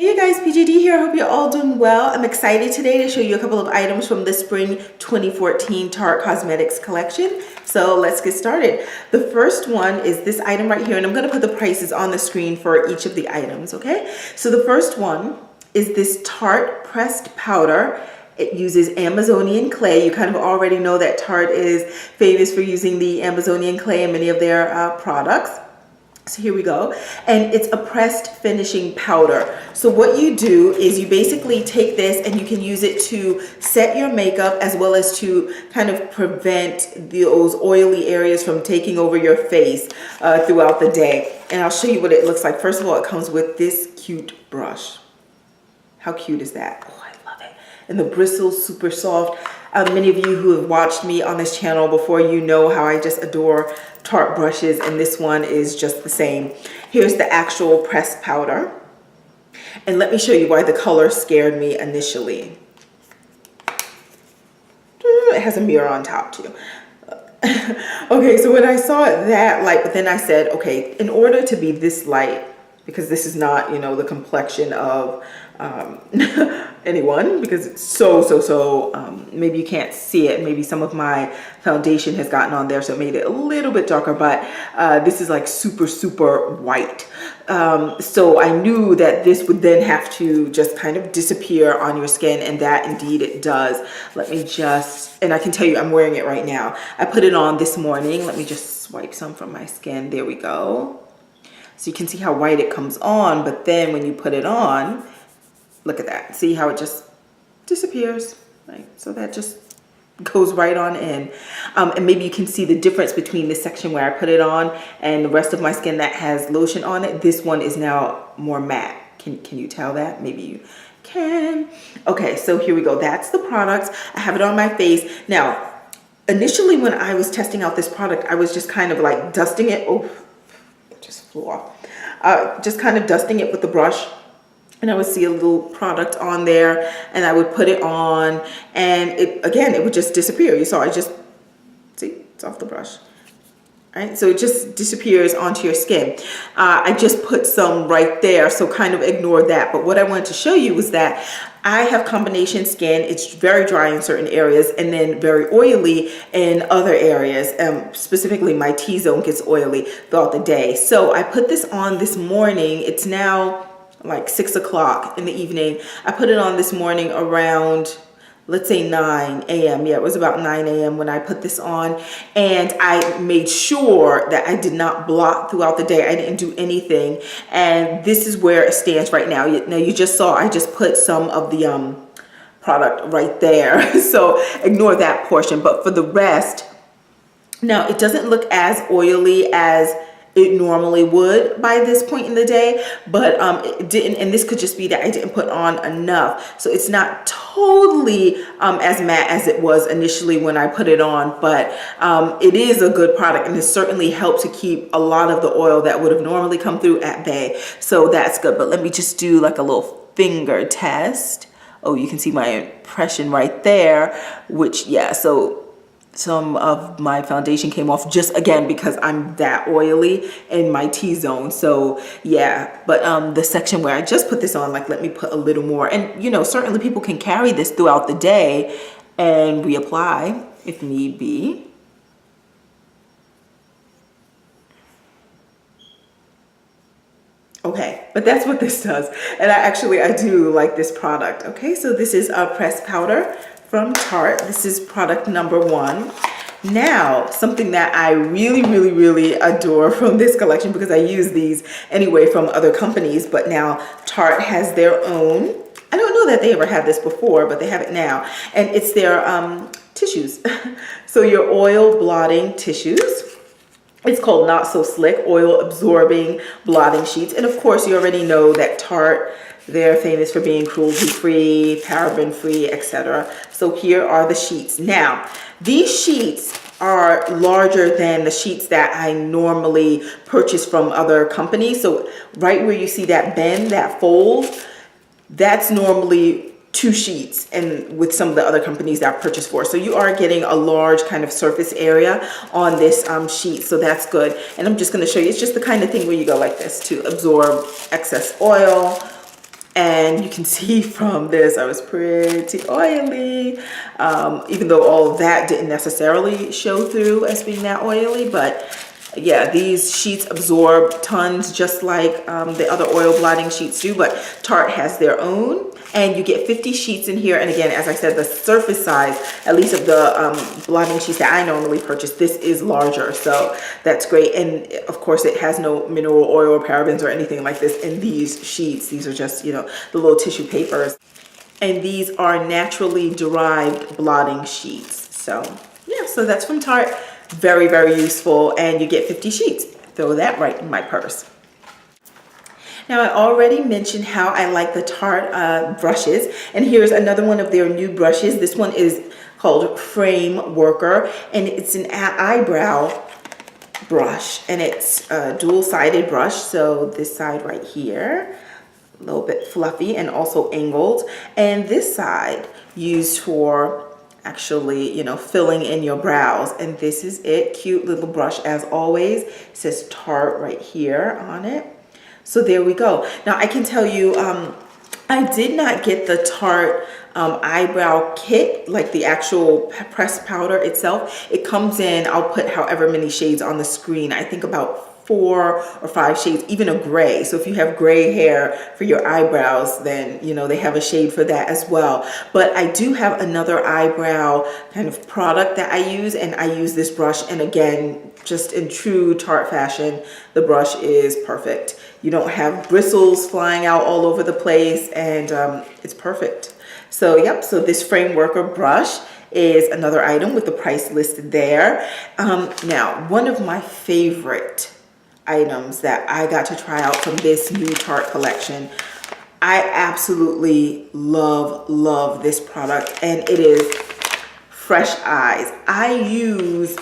Hey guys, PJD here. I hope you're all doing well. I'm excited today to show you a couple of items from the Spring 2014 Tarte Cosmetics collection. So let's get started. The first one is this item right here, and I'm going to put the prices on the screen for each of the items, okay? So the first one is this Tarte pressed powder. It uses Amazonian clay. You kind of already know that Tarte is famous for using the Amazonian clay in many of their products. So here we go, and it's a pressed finishing powder. So what you do is you basically take this and you can use it to set your makeup as well as to kind of prevent those oily areas from taking over your face throughout the day. And I'll show you what it looks like. First of all, it comes with this cute brush. How cute is that? Oh, I love it. And the bristles super soft. Many of you who have watched me on this channel before, you know how I just adore Tarte brushes, and this one is just the same. Here's the actual pressed powder. And let me show you why the color scared me initially. It has a mirror on top too. Okay, so when I saw it that light, but then I said, okay, in order to be this light, because this is not, you know, the complexion of anyone, because it's so maybe you can't see it. Maybe some of my foundation has gotten on there, so it made it a little bit darker, but this is like super white. So I knew that this would then have to just kind of disappear on your skin, and that indeed it does. Let me just, and I can tell you I'm wearing it right now. I put it on this morning. Let me just swipe some from my skin. There we go. So you can see how white it comes on, but then when you put it on, look at that. See how it just disappears, right? So that just goes right on in. And maybe you can see the difference between this section where I put it on and the rest of my skin that has lotion on it. This one is now more matte. Can you tell that? Maybe you can. Okay, so here we go. That's the product. I have it on my face. Now, initially when I was testing out this product, I was just kind of like dusting it. Oh, it just flew off. Just kind of dusting it with the brush. And I would see a little product on there, and I would put it on, and it would just disappear. You saw I just, see, it's off the brush. Right? So it just disappears onto your skin. I just put some right there, so kind of ignore that. But what I wanted to show you was that I have combination skin. It's very dry in certain areas and then very oily in other areas. Specifically, my T-zone gets oily throughout the day. So I put this on this morning. It's now like 6 o'clock in the evening. I put it on this morning around, let's say 9 a.m. Yeah, it was about 9 a.m. when I put this on, and I made sure that I did not blot throughout the day. I didn't do anything, and this is where it stands right now. Now you just saw I just put some of the product right there, so ignore that portion. But for the rest, now it doesn't look as oily as it normally would by this point in the day, but it didn't, and this could just be that I didn't put on enough, so it's not totally as matte as it was initially when I put it on, but it is a good product, and it certainly helped to keep a lot of the oil that would have normally come through at bay, so that's good. But let me just do like a little finger test. Oh, you can see my impression right there, which, yeah, so some of my foundation came off just again because I'm that oily in my T-zone. So yeah, but the section where I just put this on, like, let me put a little more. And you know, certainly people can carry this throughout the day and reapply if need be. Okay, but that's what this does. And I do like this product. Okay, so this is a pressed powder from Tarte. This is product number 1. Now, something that I really adore from this collection, because I use these anyway from other companies, but now Tarte has their own. I don't know that they ever had this before, but they have it now. And it's their tissues. So your oil blotting tissues. It's called Not So Slick Oil Absorbing Blotting Sheets. And of course, you already know that Tarte, they're famous for being cruelty-free, paraben-free, etc. So here are the sheets. Now, these sheets are larger than the sheets that I normally purchase from other companies. So right where you see that bend, that fold, that's normally 2 sheets, and with some of the other companies that I purchased for. So you are getting a large kind of surface area on this sheet, so that's good. And I'm just going to show you, it's just the kind of thing where you go like this to absorb excess oil. And you can see from this, I was pretty oily, even though all of that didn't necessarily show through as being that oily. But yeah, these sheets absorb tons just like the other oil blotting sheets do, but Tarte has their own. And you get 50 sheets in here. And again, as I said, the surface size, at least of the blotting sheets that I normally purchase, this is larger. So that's great. And of course, it has no mineral oil or parabens or anything like this in these sheets. These are just, you know, the little tissue papers. And these are naturally derived blotting sheets. So yeah, so that's from Tarte. Very, very useful. And you get 50 sheets. Throw that right in my purse. Now, I already mentioned how I like the Tarte brushes, and here's another one of their new brushes. This one is called Frame Worker, and it's an eyebrow brush, and it's a dual-sided brush. So this side right here, a little bit fluffy and also angled, and this side used for actually, you know, filling in your brows. And this is it. Cute little brush as always. It says Tarte right here on it. So there we go. Now I can tell you, I did not get the Tarte eyebrow kit, like the actual pressed powder itself. It comes in, I'll put however many shades on the screen. I think about 4 or 5 shades, even a gray. So if you have gray hair for your eyebrows, then, you know, they have a shade for that as well. But I do have another eyebrow kind of product that I use, and I use this brush. And again, just in true Tarte fashion, the brush is perfect. You don't have bristles flying out all over the place, and it's perfect. So yep, so this Frame Worker brush is another item with the price listed there. Now, one of my favorite items that I got to try out from this new Tarte collection, I absolutely love this product, and it is Fresh Eyes. I use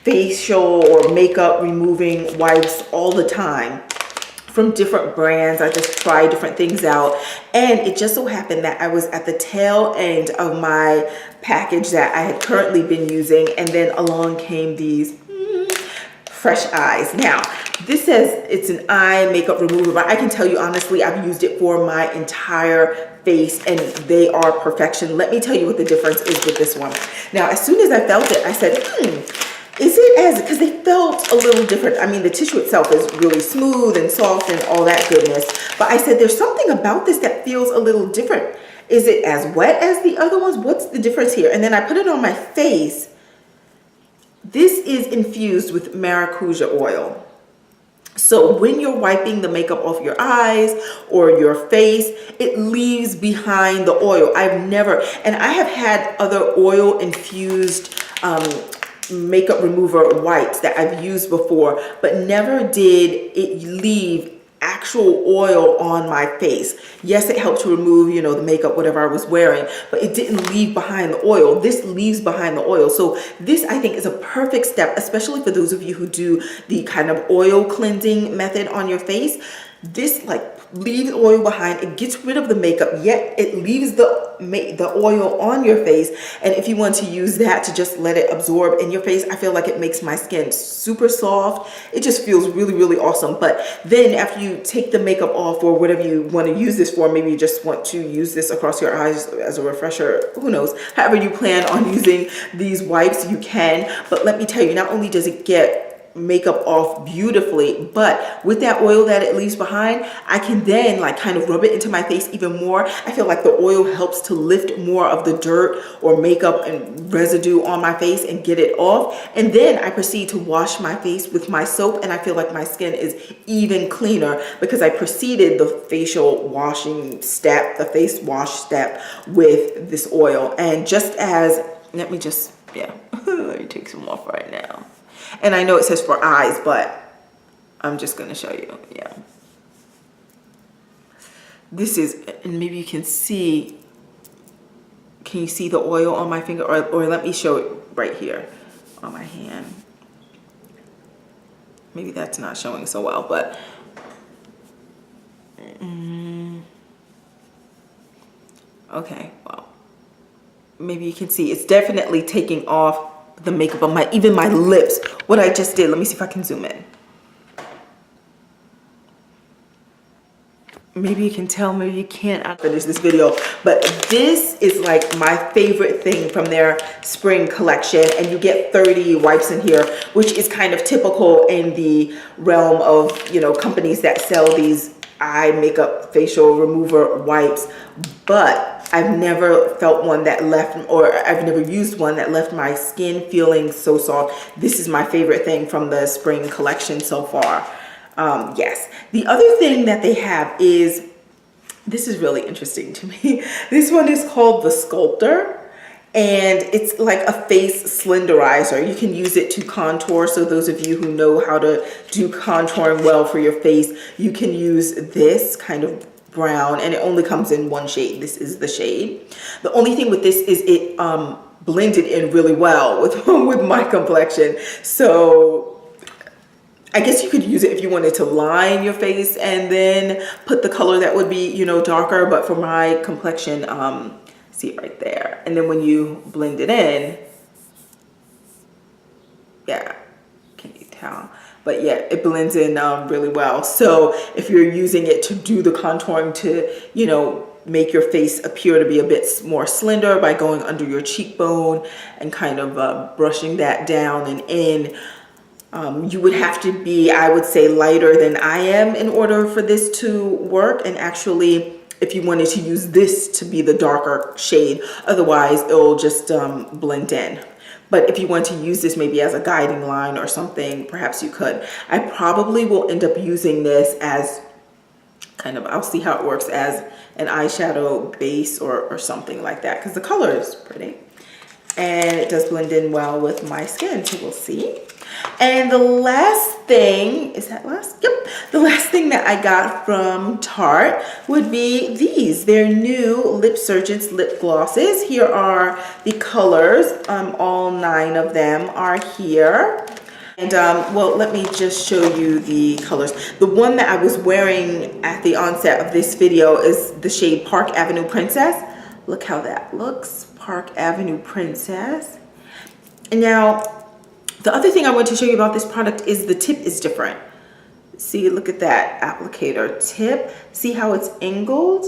facial or makeup removing wipes all the time from different brands. I just try different things out, and it just so happened that I was at the tail end of my package that I had currently been using, and then along came these Fresh Eyes. Now this says it's an eye makeup remover, but I can tell you honestly, I've used it for my entire face and they are perfection. Let me tell you what the difference is with this one. Now as soon as I felt it, I said, is it as, because they felt a little different. I mean, the tissue itself is really smooth and soft and all that goodness. But I said, there's something about this that feels a little different. Is it as wet as the other ones? What's the difference here? And then I put it on my face. This is infused with maracuja oil. So when you're wiping the makeup off your eyes or your face, it leaves behind the oil. I've never, and I have had other oil infused makeup remover wipes that I've used before, but never did it leave actual oil on my face. Yes, it helped to remove, you know, the makeup, whatever I was wearing, but it didn't leave behind the oil. This leaves behind the oil. So this, I think, is a perfect step, especially for those of you who do the kind of oil cleansing method on your face. This like leaves oil behind. It gets rid of the makeup, yet it leaves the oil on your face. And if you want to use that to just let it absorb in your face, I feel like it makes my skin super soft. It just feels really, really awesome. But then after you take the makeup off or whatever you want to use this for, maybe you just want to use this across your eyes as a refresher, who knows, however you plan on using these wipes, you can. But let me tell you, not only does it get makeup off beautifully, but with that oil that it leaves behind, I can then like kind of rub it into my face even more. I feel like the oil helps to lift more of the dirt or makeup and residue on my face and get it off. And then I proceed to wash my face with my soap, and I feel like my skin is even cleaner because I preceded the facial washing step, the face wash step, with this oil. And just as, let me just, yeah, let me take some off right now. And I know it says for eyes, but I'm just going to show you. Yeah. This is, and maybe you can see, can you see the oil on my finger? Or let me show it right here on my hand. Maybe that's not showing so well, but okay, well, maybe you can see it's definitely taking off the makeup on my, even my lips. What I just did, let me see if I can zoom in. maybe you can tell, maybe you can't, I'll finish this video, but this is like my favorite thing from their spring collection. And you get 30 wipes in here, which is kind of typical in the realm of, you know, companies that sell these eye makeup facial remover wipes. But I've never felt one that left, or I've never used one that left my skin feeling so soft. This is my favorite thing from the spring collection so far. Yes. The other thing that they have is, this is really interesting to me. This one is called the Sculptor, and it's like a face slenderizer. You can use it to contour. So those of you who know how to do contouring well for your face, you can use this kind of brown, and it only comes in one shade. This is the shade. The only thing with this is it blended in really well with my complexion. So I guess you could use it if you wanted to line your face and then put the color that would be, you know, darker. But for my complexion, see it right there. And then when you blend it in, yeah, can you tell? But yeah, it blends in really well. So if you're using it to do the contouring to, you know, make your face appear to be a bit more slender by going under your cheekbone and kind of brushing that down and in, you would have to be, I would say, lighter than I am in order for this to work. And actually, if you wanted to use this to be the darker shade, otherwise it'll just blend in. But if you want to use this maybe as a guiding line or something, perhaps you could. I probably will end up using this as kind of, I'll see how it works as an eyeshadow base or something like that, because the color is pretty. And it does blend in well with my skin, so we'll see. And the last thing, is that last? Yep. The last thing that I got from Tarte would be these. Their new Lip Surgence lip glosses. Here are the colors. All 9 of them are here. And well, let me just show you the colors. The one that I was wearing at the onset of this video is the shade Park Avenue Princess. Look how that looks, Park Avenue Princess. And now, the other thing I want to show you about this product is the tip is different. See, look at that applicator tip. See how it's angled?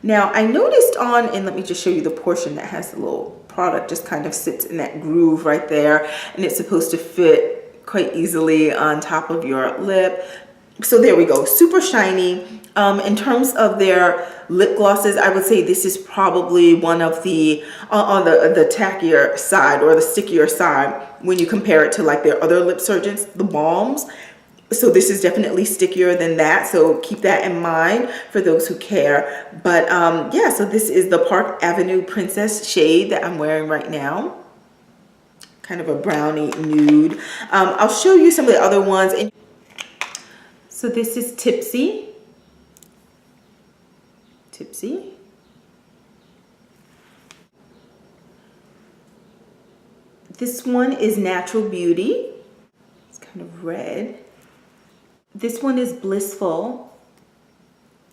Now, I noticed on, and let me just show you the portion that has the little product just kind of sits in that groove right there, and it's supposed to fit quite easily on top of your lip. So there we go, super shiny. In terms of their lip glosses, I would say this is probably one of the, on the tackier side or the stickier side when you compare it to like their other lip surgents, the balms. So this is definitely stickier than that. So keep that in mind for those who care. But yeah, so this is the Park Avenue Princess shade that I'm wearing right now. Kind of a brownie nude. I'll show you some of the other ones. So this is Tipsy. Tipsy. This one is Natural Beauty. It's kind of red. This one is Blissful.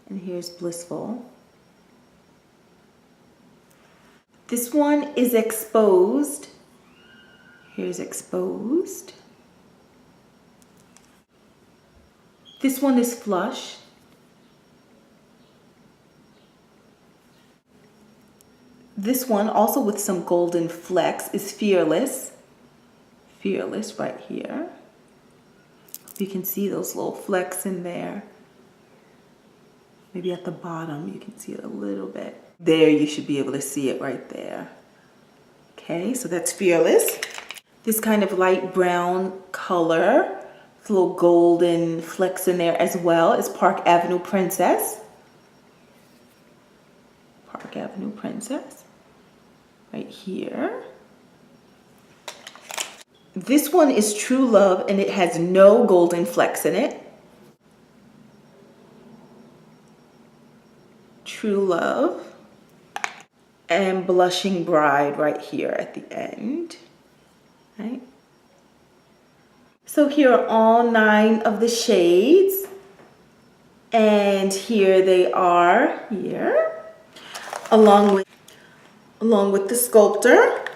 And here's Blissful. This one is Exposed. Here's Exposed. This one is Flush. This one, also with some golden flecks, is Fearless. Fearless right here. You can see those little flecks in there. Maybe at the bottom you can see it a little bit. There, you should be able to see it right there. Okay, so that's Fearless. This kind of light brown color, with little golden flecks in there as well, is Park Avenue Princess. Park Avenue Princess. Right here. This one is True Love, and it has no golden flecks in it. True Love. And Blushing Bride right here at the end. Right? So here are all 9 of the shades. And here they are here. Along with the Sculptor,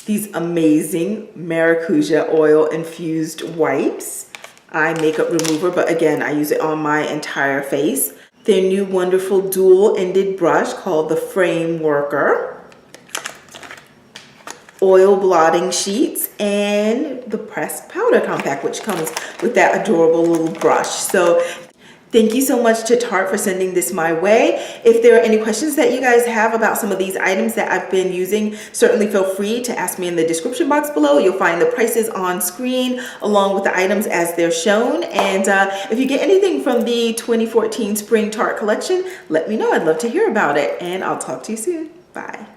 these amazing maracuja oil infused wipes. eye makeup remover, but again, I use it on my entire face. Their new wonderful dual-ended brush called the Frame Worker, oil blotting sheets, and the pressed powder compact, which comes with that adorable little brush. So thank you so much to Tarte for sending this my way. If there are any questions that you guys have about some of these items that I've been using, certainly feel free to ask me in the description box below. You'll find the prices on screen along with the items as they're shown. And if you get anything from the 2014 Spring Tarte collection, let me know. I'd love to hear about it. And I'll talk to you soon. Bye.